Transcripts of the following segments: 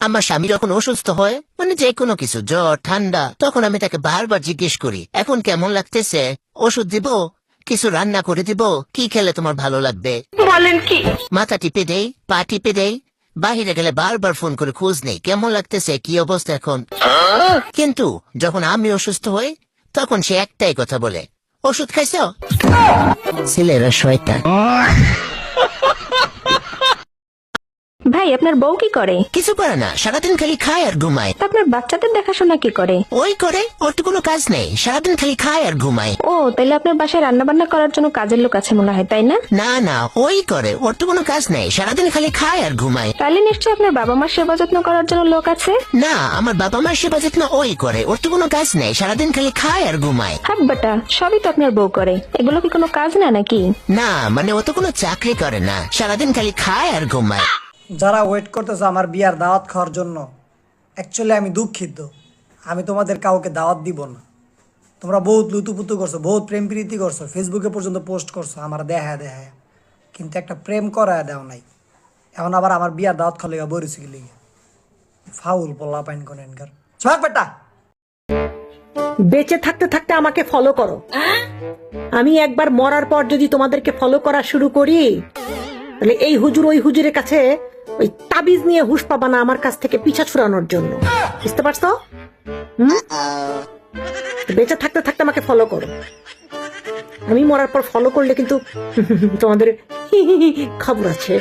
আমার স্বামী যখন অসুস্থ হয়, মানে যে কোনো কিছু জ্বর ঠান্ডা, তখন আমি তাকে বারবার জিজ্ঞেস করি এখন কেমন লাগতেছে, ওষুধ দিব, কিছু রান্না করে দিব, কি খেলে তোমার ভালো লাগবে। বলেন কি? মাথা টিপে দেই, পা টিপে দেই, বাহিরে গেলে বারবার ফোন করে খোঁজ নেই কেমন লাগতেছে, কি অবস্থা এখন। কিন্তু যখন আমি অসুস্থ হই, তখন সে একটাই কথা বলে, ওষুধ খাইছ। ছেলেরা শয়তান। ভাই আপনার বউ কি করে? কিছু করে না, সারাদিন খালি খায় আর ঘুমায়। তা আপনার বাচ্চাদের দেখাশোনা কি করে? ওই করে, ওর তো কোনো কাজ নেই, সারাদিন খালি খায় আর ঘুমায়। ও তাইলে আপনার বাসায় রান্না বান্না করার জন্য কাজের লোক আছে মনে হয়, তাই না? না না, ওই করে, ওর তো কোনো কাজ নেই, সারাদিন খালি খায় আর ঘুমায়। তাহলে নিশ্চয়ই আপনার বাবা মার সেবা যত্ন করার জন্য লোক আছে। না, আমার বাবা মার সেবা যত্ন ওই করে, ওর তো কোনো কাজ নেই, সারাদিন খালি খায় আর ঘুমায়। হাক বাটা, সবই তো আপনার বউ করে, এগুলো কি কোনো কাজ না নাকি? না মানে ও তো কোনো চাকরি করে না, সারাদিন খালি খায় আর ঘুমায়। যারা ওয়েট করতেছো আমার বিয়ার দাওয়াত খাওয়ার জন্য, অ্যাকচুয়ালি আমি দুঃখিত, আমি তোমাদের কাউকে দাওয়াত দিব না। তোমরা বহুত লুতুপুতু করছো, বহুত প্রেম প্রীতি করছো, ফেসবুকে পর্যন্ত পোস্ট করছো আমার দেখায় দেখায়, কিন্তু একটা প্রেম করায় দেও নাই। এখন আবার আমার বিয়ার দাওয়াত খাওয়া লেগে বরিছি কি লেগে ফাউল পোলা পাইন করেনকার ছক বেটা। বেঁচে থাকতে থাকতে আমাকে ফলো করো। আমি একবার মরার পর যদি তোমাদেরকে ফলো করা শুরু করি, তাহলে এই হুজুর ওই হুজুরের কাছে ওই তাবিজ নিয়ে হুশ পাবা না আমার কাছ থেকে পিছা ছুড়ানোর জন্য। বুঝতে পারছো? বেঁচে থাকতে থাকতে আমাকে ফলো করো। আমি মরার পর ফলো করলে কিন্তু তোমাদের খবর আছে।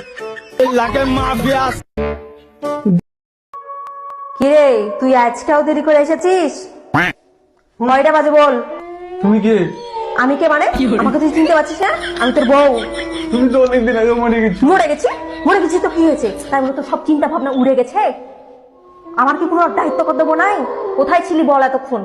কিরে তুই আজকেও দেরি করে এসেছিস? 9টা বাজে বল। তুমি কে? আমি কে মানে? আমাকে তুই চিনতে পারছিস না? আমি তোর বউ। তুমি তো অনেকদিন আগে মরে গেছো। মরে গেছি? মরে গেছি তো কি হয়েছে? তার মধ্যে তো সব চিন্তা ভাবনা উড়ে গেছে। আমার কি কোনো দায়িত্ব কর্তব্য নাই? কোথায় ছিলি বল এতক্ষণ?